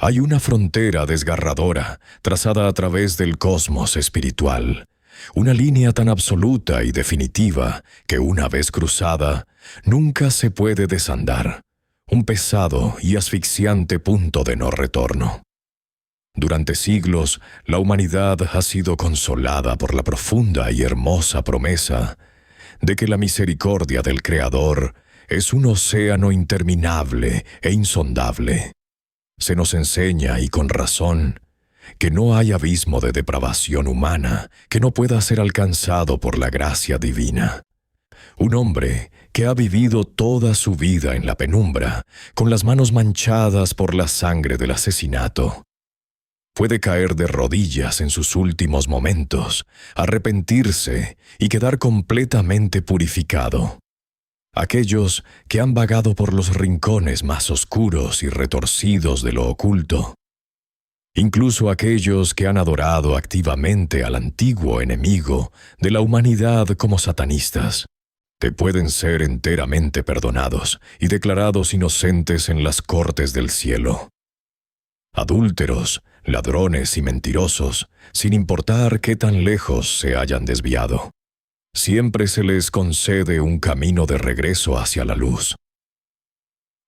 Hay una frontera desgarradora trazada a través del cosmos espiritual, una línea tan absoluta y definitiva que una vez cruzada, nunca se puede desandar, un pesado y asfixiante punto de no retorno. Durante siglos, la humanidad ha sido consolada por la profunda y hermosa promesa de que la misericordia del Creador es un océano interminable e insondable. Se nos enseña, y con razón, que no hay abismo de depravación humana que no pueda ser alcanzado por la gracia divina. Un hombre que ha vivido toda su vida en la penumbra, con las manos manchadas por la sangre del asesinato, puede caer de rodillas en sus últimos momentos, arrepentirse y quedar completamente purificado. Aquellos que han vagado por los rincones más oscuros y retorcidos de lo oculto, incluso aquellos que han adorado activamente al antiguo enemigo de la humanidad como satanistas, te pueden ser enteramente perdonados y declarados inocentes en las cortes del cielo. Adúlteros, ladrones y mentirosos, sin importar qué tan lejos se hayan desviado, siempre se les concede un camino de regreso hacia la luz.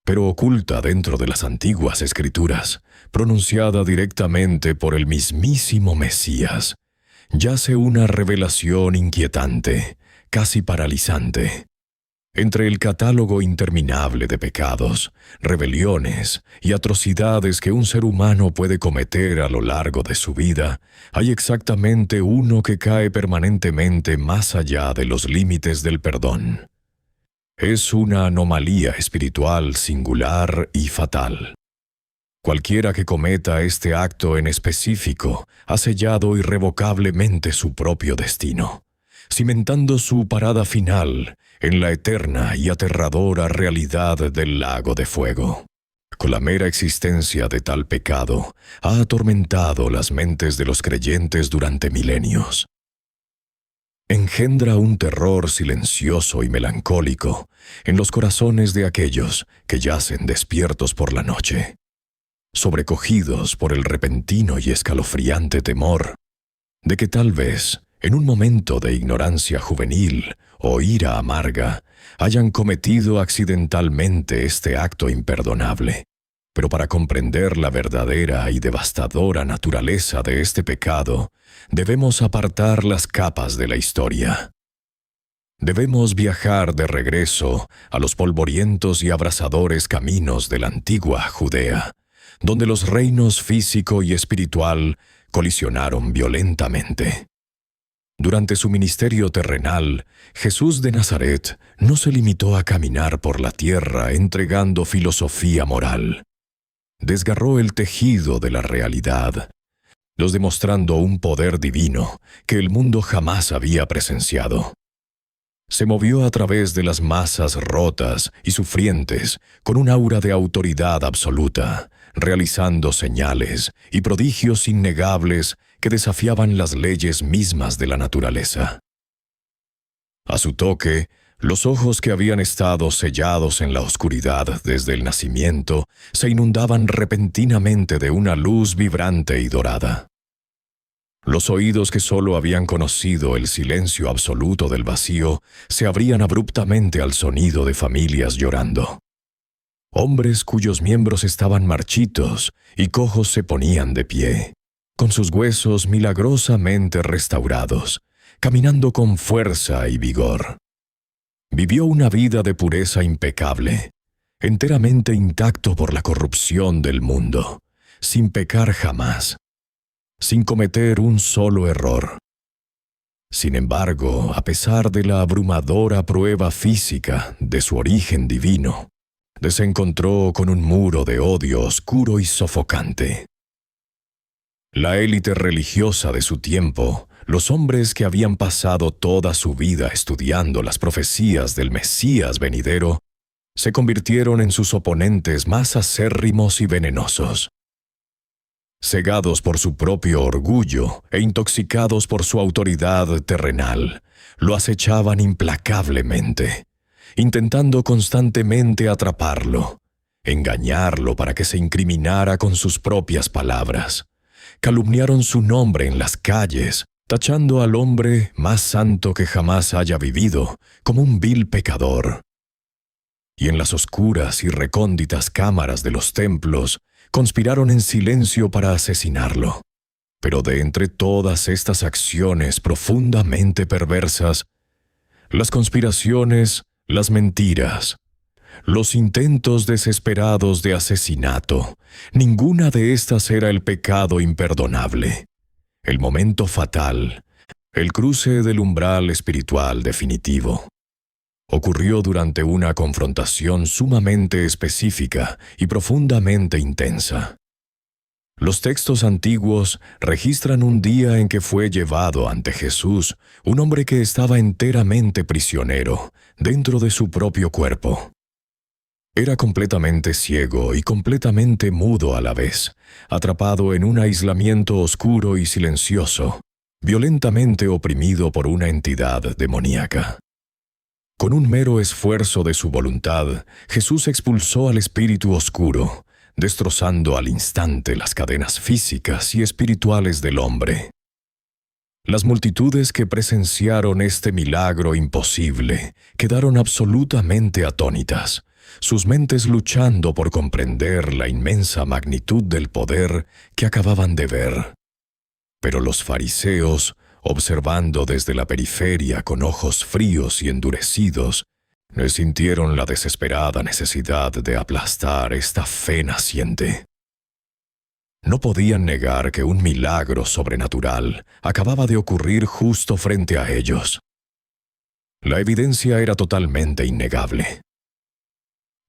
Pero oculta dentro de las antiguas escrituras, pronunciada directamente por el mismísimo Mesías, yace una revelación inquietante, casi paralizante. Entre el catálogo interminable de pecados, rebeliones y atrocidades que un ser humano puede cometer a lo largo de su vida, hay exactamente uno que cae permanentemente más allá de los límites del perdón. Es una anomalía espiritual singular y fatal. Cualquiera que cometa este acto en específico ha sellado irrevocablemente su propio destino, cimentando su parada final en la eterna y aterradora realidad del lago de fuego. Con la mera existencia de tal pecado, ha atormentado las mentes de los creyentes durante milenios. Engendra un terror silencioso y melancólico en los corazones de aquellos que yacen despiertos por la noche, sobrecogidos por el repentino y escalofriante temor de que tal vez, en un momento de ignorancia juvenil o ira amarga, hayan cometido accidentalmente este acto imperdonable. Pero para comprender la verdadera y devastadora naturaleza de este pecado, debemos apartar las capas de la historia. Debemos viajar de regreso a los polvorientos y abrasadores caminos de la antigua Judea, donde los reinos físico y espiritual colisionaron violentamente. Durante su ministerio terrenal, Jesús de Nazaret no se limitó a caminar por la tierra entregando filosofía moral. Desgarró el tejido de la realidad, los demostrando un poder divino que el mundo jamás había presenciado. Se movió a través de las masas rotas y sufrientes con un aura de autoridad absoluta, realizando señales y prodigios innegables que desafiaban las leyes mismas de la naturaleza. A su toque, los ojos que habían estado sellados en la oscuridad desde el nacimiento se inundaban repentinamente de una luz vibrante y dorada. Los oídos que solo habían conocido el silencio absoluto del vacío se abrían abruptamente al sonido de familias llorando. Hombres cuyos miembros estaban marchitos y cojos se ponían de pie, con sus huesos milagrosamente restaurados, caminando con fuerza y vigor. Vivió una vida de pureza impecable, enteramente intacto por la corrupción del mundo, sin pecar jamás, sin cometer un solo error. Sin embargo, a pesar de la abrumadora prueba física de su origen divino, se encontró con un muro de odio oscuro y sofocante. La élite religiosa de su tiempo, los hombres que habían pasado toda su vida estudiando las profecías del Mesías venidero, se convirtieron en sus oponentes más acérrimos y venenosos. Cegados por su propio orgullo e intoxicados por su autoridad terrenal, lo acechaban implacablemente, intentando constantemente atraparlo, engañarlo para que se incriminara con sus propias palabras. Calumniaron su nombre en las calles, tachando al hombre más santo que jamás haya vivido como un vil pecador. Y en las oscuras y recónditas cámaras de los templos conspiraron en silencio para asesinarlo. Pero de entre todas estas acciones profundamente perversas, las conspiraciones, las mentiras, los intentos desesperados de asesinato, ninguna de estas era el pecado imperdonable. El momento fatal, el cruce del umbral espiritual definitivo, ocurrió durante una confrontación sumamente específica y profundamente intensa. Los textos antiguos registran un día en que fue llevado ante Jesús un hombre que estaba enteramente prisionero dentro de su propio cuerpo. Era completamente ciego y completamente mudo a la vez, atrapado en un aislamiento oscuro y silencioso, violentamente oprimido por una entidad demoníaca. Con un mero esfuerzo de su voluntad, Jesús expulsó al espíritu oscuro, destrozando al instante las cadenas físicas y espirituales del hombre. Las multitudes que presenciaron este milagro imposible quedaron absolutamente atónitas, sus mentes luchando por comprender la inmensa magnitud del poder que acababan de ver. Pero los fariseos, observando desde la periferia con ojos fríos y endurecidos, no sintieron la desesperada necesidad de aplastar esta fe naciente. No podían negar que un milagro sobrenatural acababa de ocurrir justo frente a ellos. La evidencia era totalmente innegable.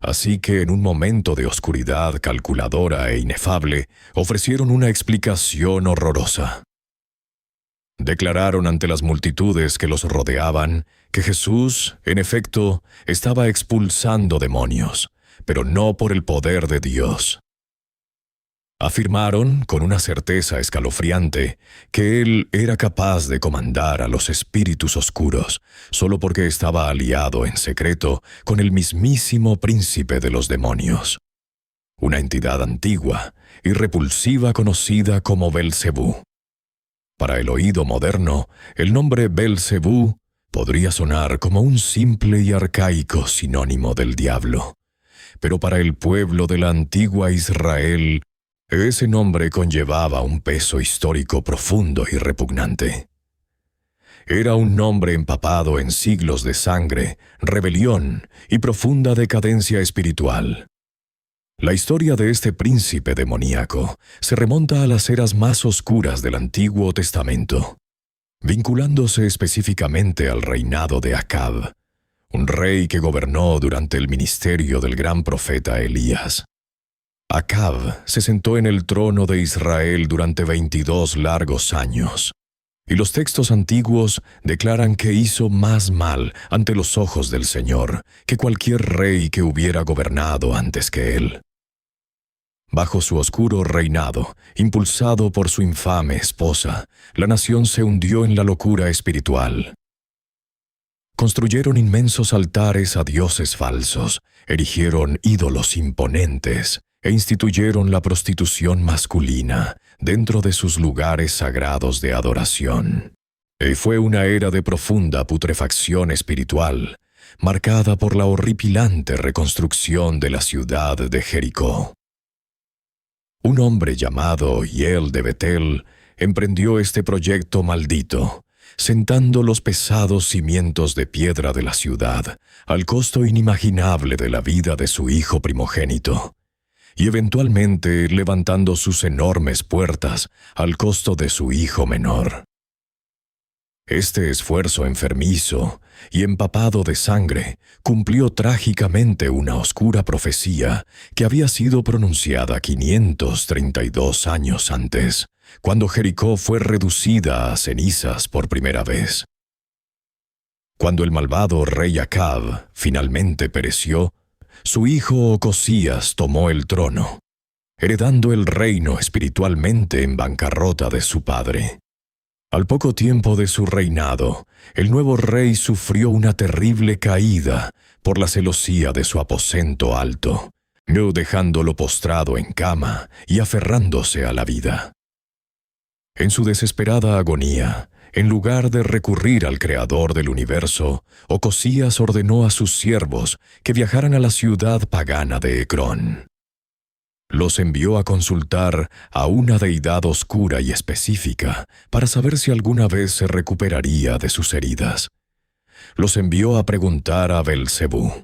Así que en un momento de oscuridad calculadora e inefable, ofrecieron una explicación horrorosa. Declararon ante las multitudes que los rodeaban que Jesús, en efecto, estaba expulsando demonios, pero no por el poder de Dios. Afirmaron, con una certeza escalofriante, que Él era capaz de comandar a los espíritus oscuros, solo porque estaba aliado en secreto con el mismísimo príncipe de los demonios, una entidad antigua y repulsiva conocida como Belcebú. Para el oído moderno, el nombre Belcebú podría sonar como un simple y arcaico sinónimo del diablo, pero para el pueblo de la antigua Israel, ese nombre conllevaba un peso histórico profundo y repugnante. Era un nombre empapado en siglos de sangre, rebelión y profunda decadencia espiritual. La historia de este príncipe demoníaco se remonta a las eras más oscuras del Antiguo Testamento, vinculándose específicamente al reinado de Acab, un rey que gobernó durante el ministerio del gran profeta Elías. Acab se sentó en el trono de Israel durante 22 largos años, y los textos antiguos declaran que hizo más mal ante los ojos del Señor que cualquier rey que hubiera gobernado antes que él. Bajo su oscuro reinado, impulsado por su infame esposa, la nación se hundió en la locura espiritual. Construyeron inmensos altares a dioses falsos, erigieron ídolos imponentes e instituyeron la prostitución masculina dentro de sus lugares sagrados de adoración. Y fue una era de profunda putrefacción espiritual, marcada por la horripilante reconstrucción de la ciudad de Jericó. Un hombre llamado Hiel de Betel emprendió este proyecto maldito, sentando los pesados cimientos de piedra de la ciudad, al costo inimaginable de la vida de su hijo primogénito, y eventualmente levantando sus enormes puertas al costo de su hijo menor. Este esfuerzo enfermizo y empapado de sangre cumplió trágicamente una oscura profecía que había sido pronunciada 532 años antes, cuando Jericó fue reducida a cenizas por primera vez. Cuando el malvado rey Acab finalmente pereció, su hijo Ocosías tomó el trono, heredando el reino espiritualmente en bancarrota de su padre. Al poco tiempo de su reinado, el nuevo rey sufrió una terrible caída por la celosía de su aposento alto, no dejándolo postrado en cama y aferrándose a la vida. En su desesperada agonía, en lugar de recurrir al Creador del universo, Ocosías ordenó a sus siervos que viajaran a la ciudad pagana de Ecrón. Los envió a consultar a una deidad oscura y específica para saber si alguna vez se recuperaría de sus heridas. Los envió a preguntar a Belcebú.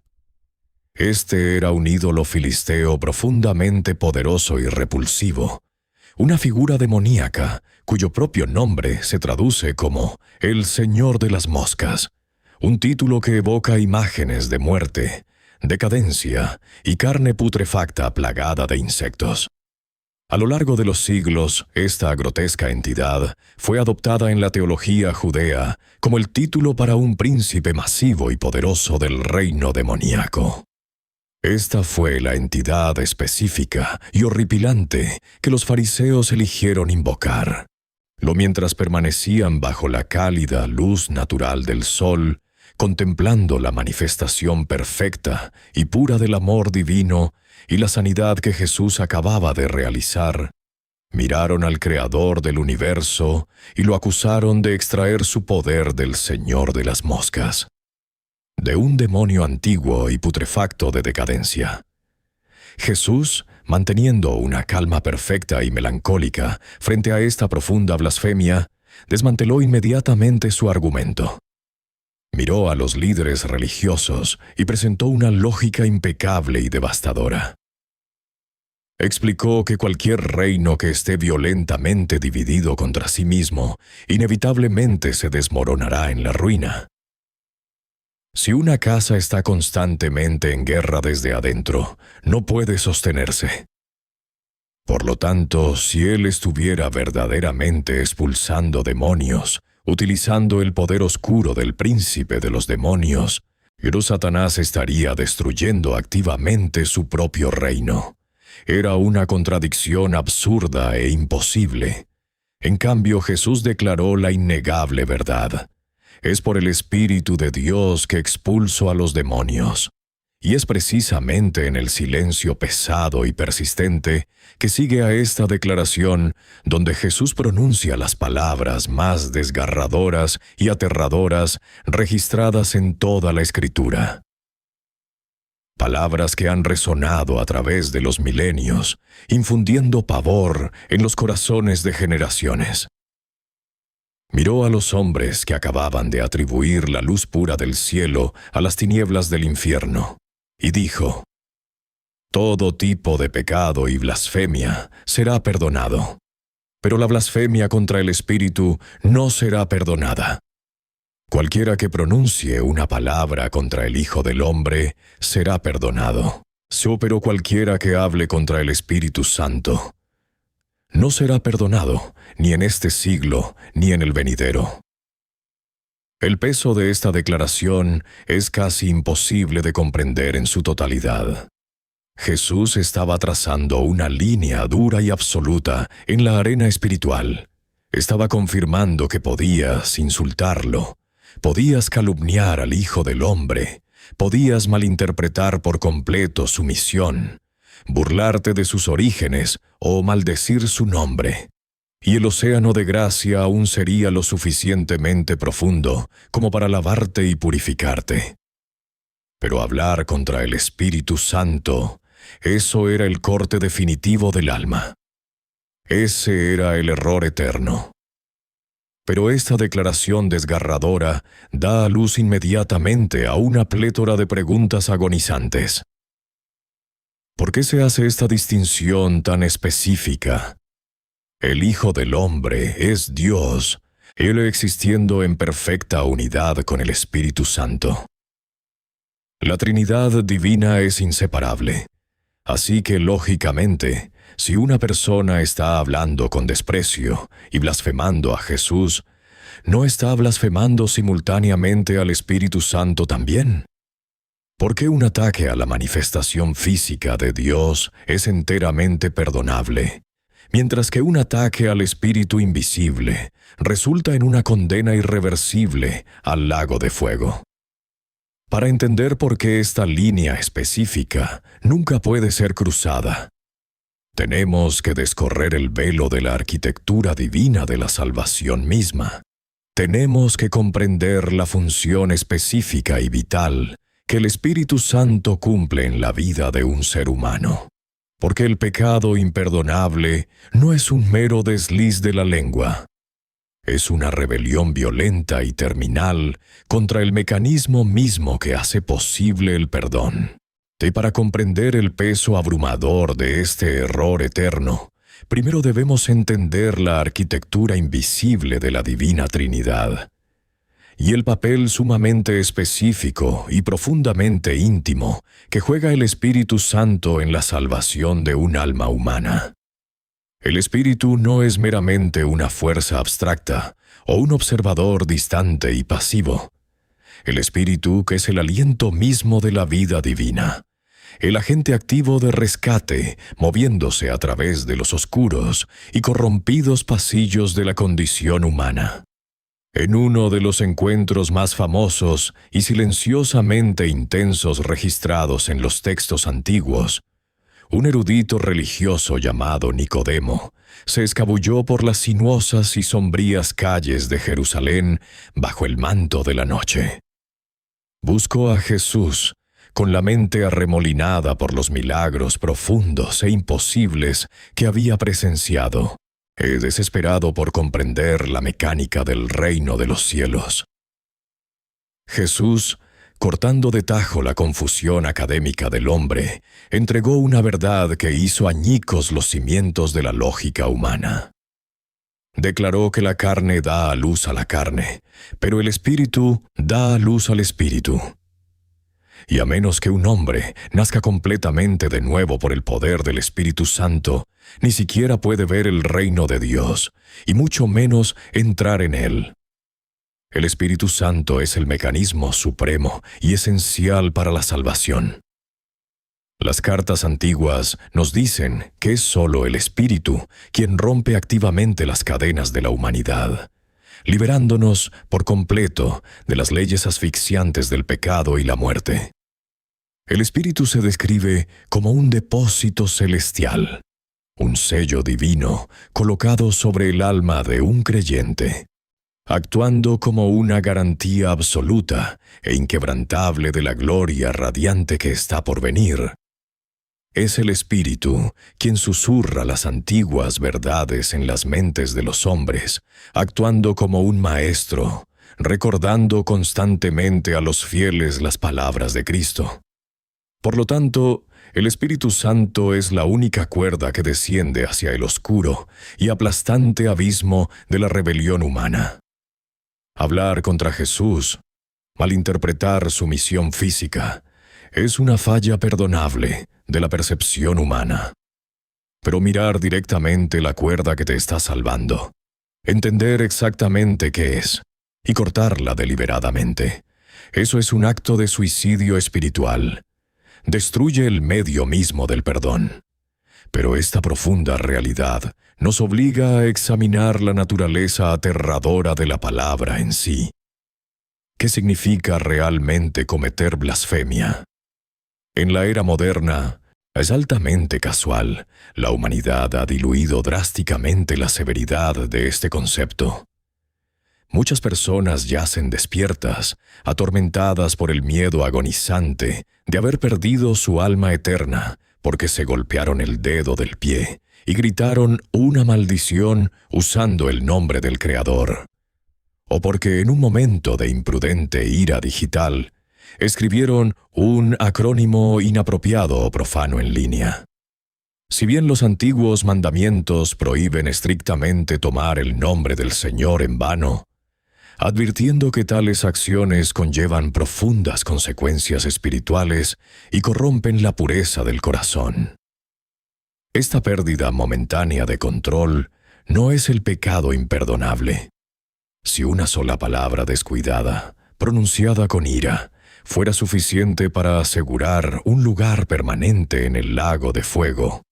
Este era un ídolo filisteo profundamente poderoso y repulsivo, una figura demoníaca cuyo propio nombre se traduce como el Señor de las Moscas, un título que evoca imágenes de muerte, decadencia y carne putrefacta plagada de insectos. A lo largo de los siglos, esta grotesca entidad fue adoptada en la teología judea como el título para un príncipe masivo y poderoso del reino demoníaco. Esta fue la entidad específica y horripilante que los fariseos eligieron invocar. Mientras permanecían bajo la cálida luz natural del sol, contemplando la manifestación perfecta y pura del amor divino y la sanidad que Jesús acababa de realizar, miraron al Creador del universo y lo acusaron de extraer su poder del Señor de las Moscas, de un demonio antiguo y putrefacto de decadencia. Jesús, manteniendo una calma perfecta y melancólica frente a esta profunda blasfemia, desmanteló inmediatamente su argumento. Miró a los líderes religiosos y presentó una lógica impecable y devastadora. Explicó que cualquier reino que esté violentamente dividido contra sí mismo inevitablemente se desmoronará en la ruina. Si una casa está constantemente en guerra desde adentro, no puede sostenerse. Por lo tanto, si él estuviera verdaderamente expulsando demonios, utilizando el poder oscuro del príncipe de los demonios, pero Satanás estaría destruyendo activamente su propio reino. Era una contradicción absurda e imposible. En cambio, Jesús declaró la innegable verdad. Es por el Espíritu de Dios que expulso a los demonios. Y es precisamente en el silencio pesado y persistente que sigue a esta declaración donde Jesús pronuncia las palabras más desgarradoras y aterradoras registradas en toda la Escritura. Palabras que han resonado a través de los milenios, infundiendo pavor en los corazones de generaciones. Miró a los hombres que acababan de atribuir la luz pura del cielo a las tinieblas del infierno, y dijo: «Todo tipo de pecado y blasfemia será perdonado, pero la blasfemia contra el Espíritu no será perdonada. Cualquiera que pronuncie una palabra contra el Hijo del Hombre será perdonado, pero cualquiera que hable contra el Espíritu Santo no será perdonado, ni en este siglo, ni en el venidero». El peso de esta declaración es casi imposible de comprender en su totalidad. Jesús estaba trazando una línea dura y absoluta en la arena espiritual. Estaba confirmando que podías insultarlo, podías calumniar al Hijo del Hombre, podías malinterpretar por completo su misión, burlarte de sus orígenes o maldecir su nombre. Y el océano de gracia aún sería lo suficientemente profundo como para lavarte y purificarte. Pero hablar contra el Espíritu Santo, eso era el corte definitivo del alma. Ese era el error eterno. Pero esta declaración desgarradora da a luz inmediatamente a una plétora de preguntas agonizantes. ¿Por qué se hace esta distinción tan específica? El Hijo del Hombre es Dios, Él existiendo en perfecta unidad con el Espíritu Santo. La Trinidad divina es inseparable, así que lógicamente, si una persona está hablando con desprecio y blasfemando a Jesús, ¿no está blasfemando simultáneamente al Espíritu Santo también? ¿Por qué un ataque a la manifestación física de Dios es enteramente perdonable, mientras que un ataque al Espíritu invisible resulta en una condena irreversible al lago de fuego? para entender por qué esta línea específica nunca puede ser cruzada. Tenemos que descorrer el velo de la arquitectura divina de la salvación misma. Tenemos que comprender la función específica y vital que el Espíritu Santo cumple en la vida de un ser humano. Porque el pecado imperdonable no es un mero desliz de la lengua. Es una rebelión violenta y terminal contra el mecanismo mismo que hace posible el perdón. Y para comprender el peso abrumador de este error eterno, primero debemos entender la arquitectura invisible de la Divina Trinidad y el papel sumamente específico y profundamente íntimo que juega el Espíritu Santo en la salvación de un alma humana. El Espíritu no es meramente una fuerza abstracta o un observador distante y pasivo. El Espíritu, que es el aliento mismo de la vida divina, el agente activo de rescate, moviéndose a través de los oscuros y corrompidos pasillos de la condición humana. En uno de los encuentros más famosos y silenciosamente intensos registrados en los textos antiguos, un erudito religioso llamado Nicodemo se escabulló por las sinuosas y sombrías calles de Jerusalén bajo el manto de la noche. Buscó a Jesús, con la mente arremolinada por los milagros profundos e imposibles que había presenciado, desesperado por comprender la mecánica del reino de los cielos. Jesús, cortando de tajo la confusión académica del hombre, entregó una verdad que hizo añicos los cimientos de la lógica humana. Declaró que la carne da a luz a la carne, pero el espíritu da a luz al espíritu. Y a menos que un hombre nazca completamente de nuevo por el poder del Espíritu Santo, ni siquiera puede ver el reino de Dios, y mucho menos entrar en él. El Espíritu Santo es el mecanismo supremo y esencial para la salvación. Las cartas antiguas nos dicen que es solo el Espíritu quien rompe activamente las cadenas de la humanidad, liberándonos por completo de las leyes asfixiantes del pecado y la muerte. El Espíritu se describe como un depósito celestial, un sello divino colocado sobre el alma de un creyente, actuando como una garantía absoluta e inquebrantable de la gloria radiante que está por venir. Es el Espíritu quien susurra las antiguas verdades en las mentes de los hombres, actuando como un maestro, recordando constantemente a los fieles las palabras de Cristo. Por lo tanto, el Espíritu Santo es la única cuerda que desciende hacia el oscuro y aplastante abismo de la rebelión humana. Hablar contra Jesús, malinterpretar su misión física, es una falla perdonable de la percepción humana. Pero mirar directamente la cuerda que te está salvando, entender exactamente qué es y cortarla deliberadamente, eso es un acto de suicidio espiritual. Destruye el medio mismo del perdón. Pero esta profunda realidad nos obliga a examinar la naturaleza aterradora de la palabra en sí. ¿Qué significa realmente cometer blasfemia? En la era moderna, es altamente casual, la humanidad ha diluido drásticamente la severidad de este concepto. Muchas personas yacen despiertas, atormentadas por el miedo agonizante de haber perdido su alma eterna, porque se golpearon el dedo del pie y gritaron una maldición usando el nombre del Creador. O porque en un momento de imprudente ira digital, escribieron un acrónimo inapropiado o profano en línea. Si bien los antiguos mandamientos prohíben estrictamente tomar el nombre del Señor en vano, advirtiendo que tales acciones conllevan profundas consecuencias espirituales y corrompen la pureza del corazón. Esta pérdida momentánea de control no es el pecado imperdonable. Si una sola palabra descuidada, pronunciada con ira, fuera suficiente para asegurar un lugar permanente en el lago de fuego,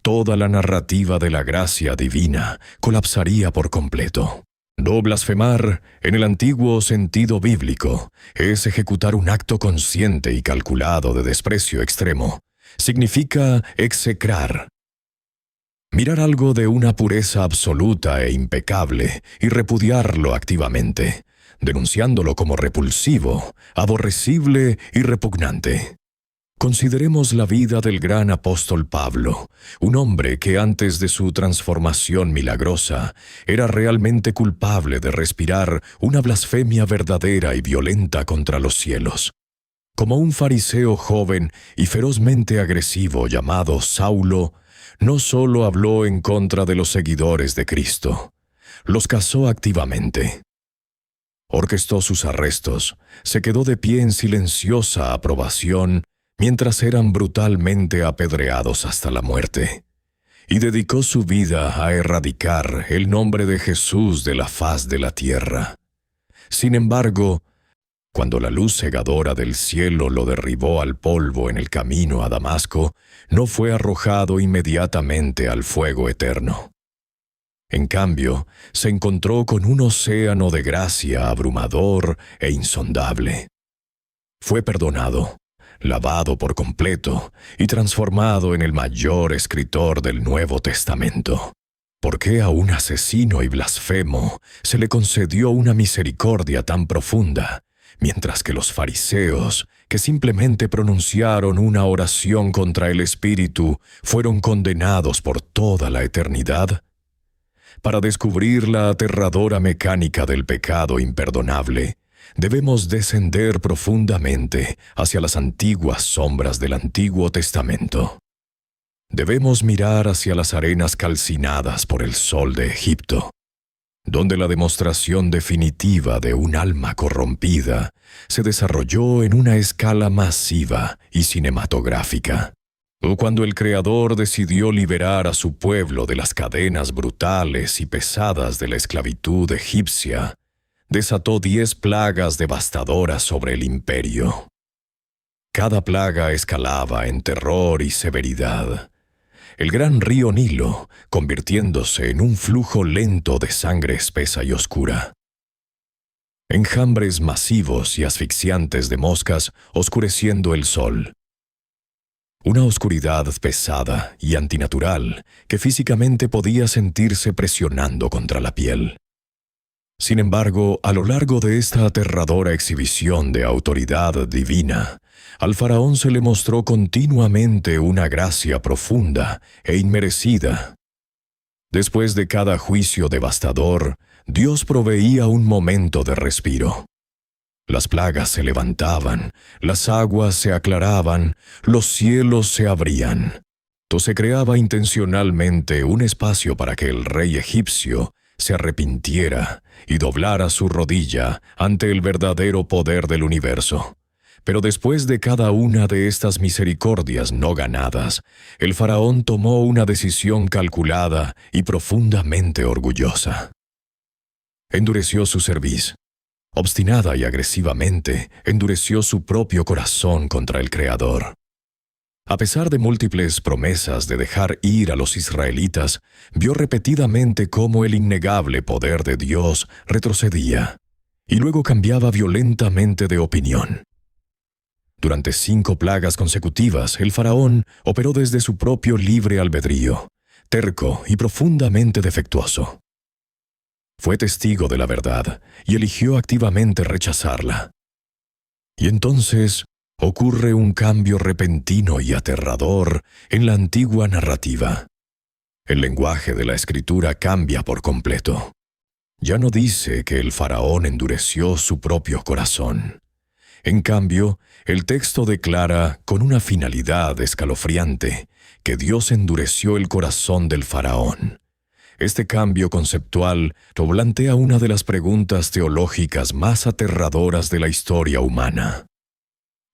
toda la narrativa de la gracia divina colapsaría por completo. No blasfemar, en el antiguo sentido bíblico, es ejecutar un acto consciente y calculado de desprecio extremo. Significa execrar. Mirar algo de una pureza absoluta e impecable y repudiarlo activamente, denunciándolo como repulsivo, aborrecible y repugnante. Consideremos la vida del gran apóstol Pablo, un hombre que antes de su transformación milagrosa era realmente culpable de respirar una blasfemia verdadera y violenta contra los cielos. Como un fariseo joven y ferozmente agresivo llamado Saulo, no solo habló en contra de los seguidores de Cristo, los cazó activamente. Orquestó sus arrestos, se quedó de pie en silenciosa aprobación mientras eran brutalmente apedreados hasta la muerte, y dedicó su vida a erradicar el nombre de Jesús de la faz de la tierra. Sin embargo, cuando la luz cegadora del cielo lo derribó al polvo en el camino a Damasco, no fue arrojado inmediatamente al fuego eterno. En cambio, se encontró con un océano de gracia abrumador e insondable. Fue perdonado, lavado por completo y transformado en el mayor escritor del Nuevo Testamento. ¿Por qué a un asesino y blasfemo se le concedió una misericordia tan profunda, mientras que los fariseos, que simplemente pronunciaron una oración contra el Espíritu, fueron condenados por toda la eternidad? Para descubrir la aterradora mecánica del pecado imperdonable, debemos descender profundamente hacia las antiguas sombras del Antiguo Testamento. Debemos mirar hacia las arenas calcinadas por el sol de Egipto, donde la demostración definitiva de un alma corrompida se desarrolló en una escala masiva y cinematográfica. O cuando el Creador decidió liberar a su pueblo de las cadenas brutales y pesadas de la esclavitud egipcia, desató 10 plagas devastadoras sobre el imperio. Cada plaga escalaba en terror y severidad. El gran río Nilo, convirtiéndose en un flujo lento de sangre espesa y oscura. Enjambres masivos y asfixiantes de moscas oscureciendo el sol. Una oscuridad pesada y antinatural que físicamente podía sentirse presionando contra la piel. Sin embargo, a lo largo de esta aterradora exhibición de autoridad divina, al faraón se le mostró continuamente una gracia profunda e inmerecida. Después de cada juicio devastador, Dios proveía un momento de respiro. Las plagas se levantaban, las aguas se aclaraban, los cielos se abrían. Se creaba intencionalmente un espacio para que el rey egipcio se arrepintiera y doblara su rodilla ante el verdadero poder del universo. Pero después de cada una de estas misericordias no ganadas, el faraón tomó una decisión calculada y profundamente orgullosa. Endureció su cerviz. Obstinada y agresivamente, endureció su propio corazón contra el Creador. A pesar de múltiples promesas de dejar ir a los israelitas, vio repetidamente cómo el innegable poder de Dios retrocedía, y luego cambiaba violentamente de opinión. Durante 5 plagas consecutivas, el faraón operó desde su propio libre albedrío, terco y profundamente defectuoso. Fue testigo de la verdad y eligió activamente rechazarla. Y entonces ocurre un cambio repentino y aterrador en la antigua narrativa. El lenguaje de la Escritura cambia por completo. Ya no dice que el faraón endureció su propio corazón. En cambio, el texto declara, con una finalidad escalofriante, que Dios endureció el corazón del faraón. Este cambio conceptual plantea una de las preguntas teológicas más aterradoras de la historia humana.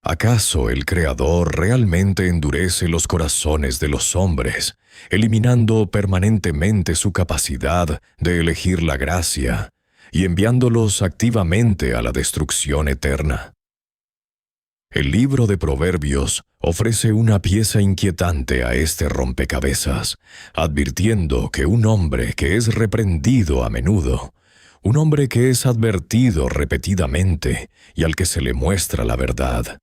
¿Acaso el Creador realmente endurece los corazones de los hombres, eliminando permanentemente su capacidad de elegir la gracia y enviándolos activamente a la destrucción eterna? El libro de Proverbios ofrece una pieza inquietante a este rompecabezas, advirtiendo que un hombre que es reprendido a menudo, un hombre que es advertido repetidamente y al que se le muestra la verdad,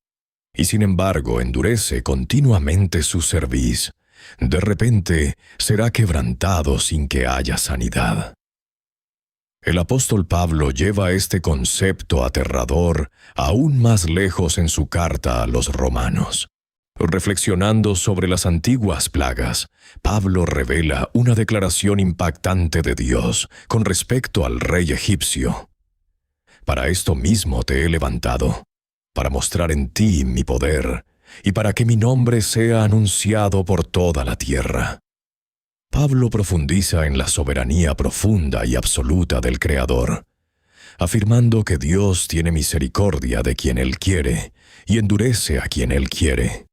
y sin embargo endurece continuamente su cerviz, de repente será quebrantado sin que haya sanidad. El apóstol Pablo lleva este concepto aterrador aún más lejos en su carta a los romanos. Reflexionando sobre las antiguas plagas, Pablo revela una declaración impactante de Dios con respecto al rey egipcio. Para esto mismo te he levantado, para mostrar en ti mi poder, y para que mi nombre sea anunciado por toda la tierra. Pablo profundiza en la soberanía profunda y absoluta del Creador, afirmando que Dios tiene misericordia de quien Él quiere y endurece a quien Él quiere.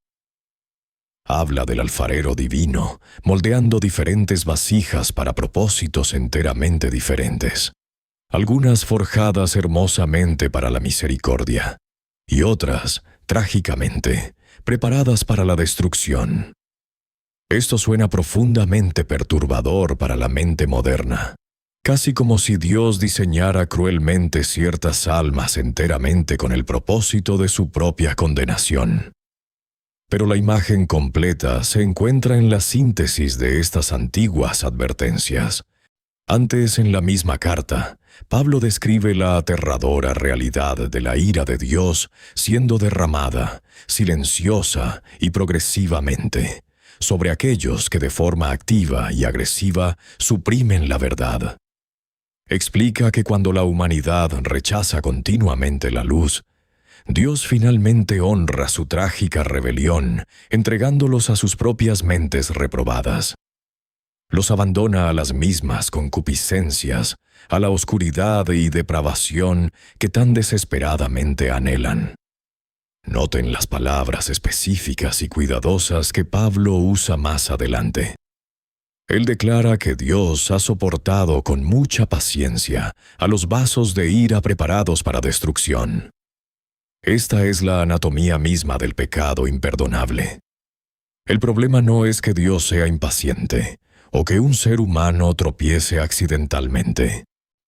Habla del alfarero divino, moldeando diferentes vasijas para propósitos enteramente diferentes, algunas forjadas hermosamente para la misericordia, y otras, trágicamente, preparadas para la destrucción. Esto suena profundamente perturbador para la mente moderna, casi como si Dios diseñara cruelmente ciertas almas enteramente con el propósito de su propia condenación. Pero la imagen completa se encuentra en la síntesis de estas antiguas advertencias. Antes, en la misma carta, Pablo describe la aterradora realidad de la ira de Dios siendo derramada, silenciosa y progresivamente, sobre aquellos que de forma activa y agresiva suprimen la verdad. Explica que cuando la humanidad rechaza continuamente la luz, Dios finalmente honra su trágica rebelión, entregándolos a sus propias mentes reprobadas. Los abandona a las mismas concupiscencias, a la oscuridad y depravación que tan desesperadamente anhelan. Noten las palabras específicas y cuidadosas que Pablo usa más adelante. Él declara que Dios ha soportado con mucha paciencia a los vasos de ira preparados para destrucción. Esta es la anatomía misma del pecado imperdonable. El problema no es que Dios sea impaciente, o que un ser humano tropiece accidentalmente.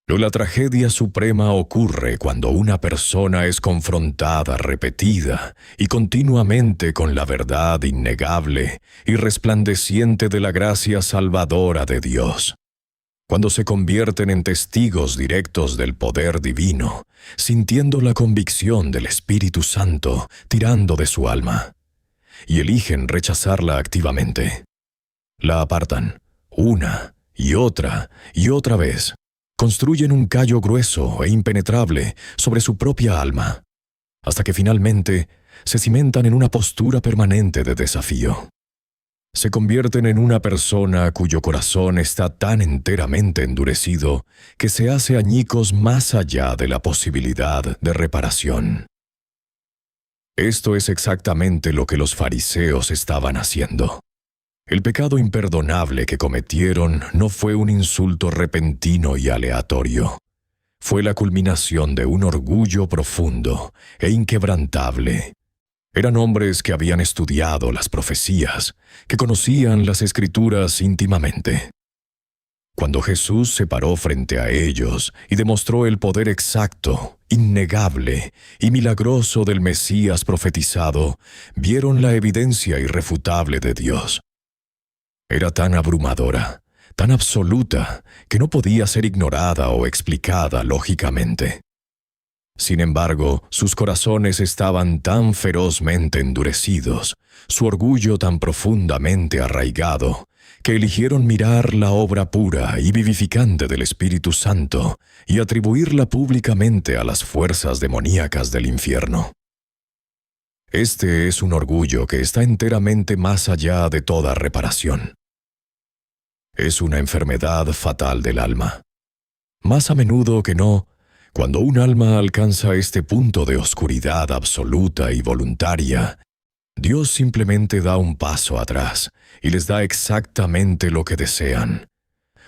La tragedia suprema ocurre cuando una persona es confrontada repetida y continuamente con la verdad innegable y resplandeciente de la gracia salvadora de Dios. Cuando se convierten en testigos directos del poder divino, sintiendo la convicción del Espíritu Santo tirando de su alma, y eligen rechazarla activamente. La apartan, una y otra vez. Construyen un callo grueso e impenetrable sobre su propia alma, hasta que finalmente se cimentan en una postura permanente de desafío. Se convierten en una persona cuyo corazón está tan enteramente endurecido que se hace añicos más allá de la posibilidad de reparación. Esto es exactamente lo que los fariseos estaban haciendo. El pecado imperdonable que cometieron no fue un insulto repentino y aleatorio. Fue la culminación de un orgullo profundo e inquebrantable. Eran hombres que habían estudiado las profecías, que conocían las Escrituras íntimamente. Cuando Jesús se paró frente a ellos y demostró el poder exacto, innegable y milagroso del Mesías profetizado, vieron la evidencia irrefutable de Dios. Era tan abrumadora, tan absoluta, que no podía ser ignorada o explicada lógicamente. Sin embargo, sus corazones estaban tan ferozmente endurecidos, su orgullo tan profundamente arraigado, que eligieron mirar la obra pura y vivificante del Espíritu Santo y atribuirla públicamente a las fuerzas demoníacas del infierno. Este es un orgullo que está enteramente más allá de toda reparación. Es una enfermedad fatal del alma. Más a menudo que no, cuando un alma alcanza este punto de oscuridad absoluta y voluntaria, Dios simplemente da un paso atrás y les da exactamente lo que desean,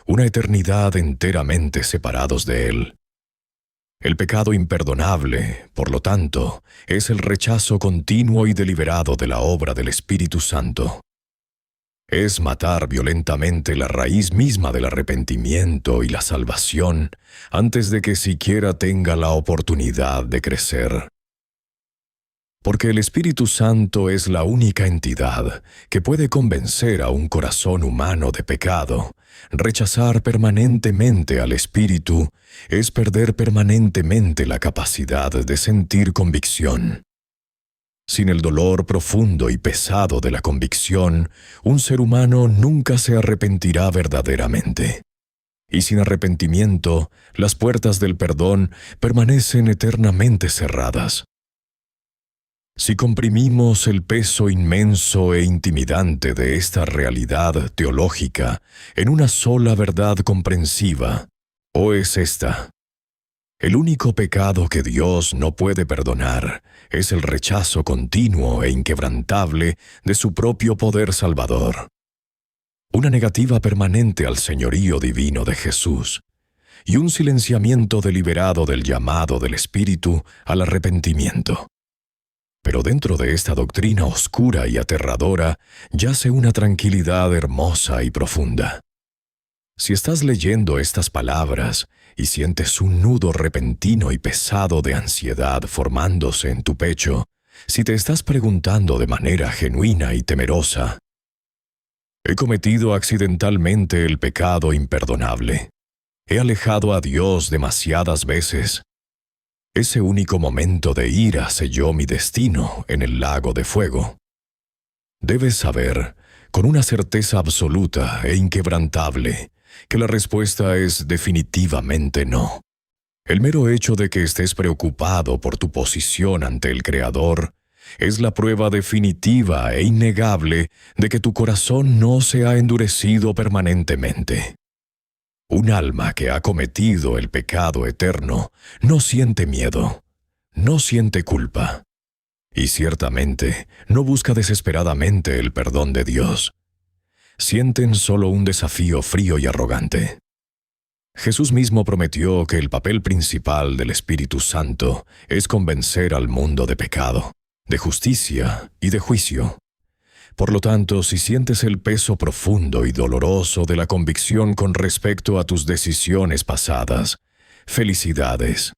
una eternidad enteramente separados de Él. El pecado imperdonable, por lo tanto, es el rechazo continuo y deliberado de la obra del Espíritu Santo. Es matar violentamente la raíz misma del arrepentimiento y la salvación antes de que siquiera tenga la oportunidad de crecer. Porque el Espíritu Santo es la única entidad que puede convencer a un corazón humano de pecado. Rechazar permanentemente al Espíritu es perder permanentemente la capacidad de sentir convicción. Sin el dolor profundo y pesado de la convicción, un ser humano nunca se arrepentirá verdaderamente. Y sin arrepentimiento, las puertas del perdón permanecen eternamente cerradas. Si comprimimos el peso inmenso e intimidante de esta realidad teológica en una sola verdad comprensiva, ¿o es esta? El único pecado que Dios no puede perdonar es el rechazo continuo e inquebrantable de su propio poder salvador. Una negativa permanente al señorío divino de Jesús y un silenciamiento deliberado del llamado del Espíritu al arrepentimiento. Pero dentro de esta doctrina oscura y aterradora yace una tranquilidad hermosa y profunda. Si estás leyendo estas palabras y sientes un nudo repentino y pesado de ansiedad formándose en tu pecho, si te estás preguntando de manera genuina y temerosa, ¿he cometido accidentalmente el pecado imperdonable? ¿He alejado a Dios demasiadas veces? Ese único momento de ira selló mi destino en el lago de fuego. Debes saber, con una certeza absoluta e inquebrantable, que la respuesta es definitivamente no. El mero hecho de que estés preocupado por tu posición ante el Creador es la prueba definitiva e innegable de que tu corazón no se ha endurecido permanentemente. Un alma que ha cometido el pecado eterno no siente miedo, no siente culpa, y ciertamente no busca desesperadamente el perdón de Dios. Sienten solo un desafío frío y arrogante. Jesús mismo prometió que el papel principal del Espíritu Santo es convencer al mundo de pecado, de justicia y de juicio. Por lo tanto, si sientes el peso profundo y doloroso de la convicción con respecto a tus decisiones pasadas, felicidades.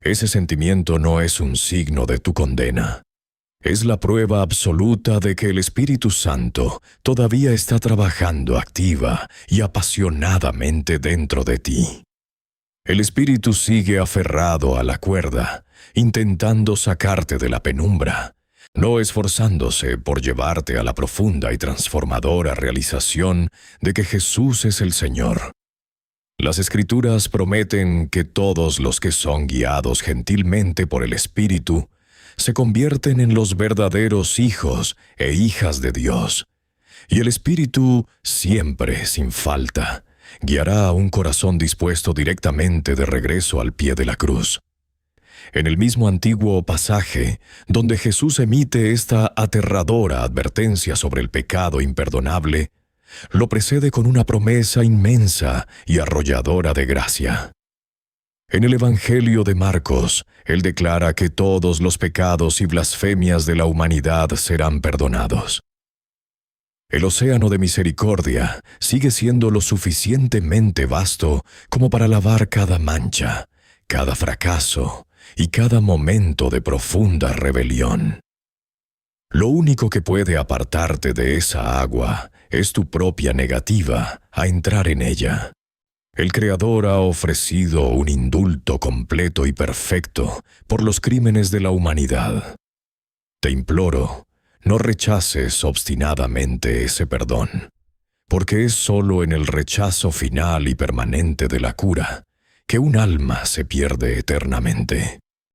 Ese sentimiento no es un signo de tu condena. Es la prueba absoluta de que el Espíritu Santo todavía está trabajando activa y apasionadamente dentro de ti. El Espíritu sigue aferrado a la cuerda, intentando sacarte de la penumbra, no esforzándose por llevarte a la profunda y transformadora realización de que Jesús es el Señor. Las Escrituras prometen que todos los que son guiados gentilmente por el Espíritu se convierten en los verdaderos hijos e hijas de Dios. Y el Espíritu, siempre, sin falta, guiará a un corazón dispuesto directamente de regreso al pie de la cruz. En el mismo antiguo pasaje, donde Jesús emite esta aterradora advertencia sobre el pecado imperdonable, lo precede con una promesa inmensa y arrolladora de gracia. En el Evangelio de Marcos, él declara que todos los pecados y blasfemias de la humanidad serán perdonados. El océano de misericordia sigue siendo lo suficientemente vasto como para lavar cada mancha, cada fracaso y cada momento de profunda rebelión. Lo único que puede apartarte de esa agua es tu propia negativa a entrar en ella. El Creador ha ofrecido un indulto completo y perfecto por los crímenes de la humanidad. Te imploro, no rechaces obstinadamente ese perdón, porque es solo en el rechazo final y permanente de la cura que un alma se pierde eternamente.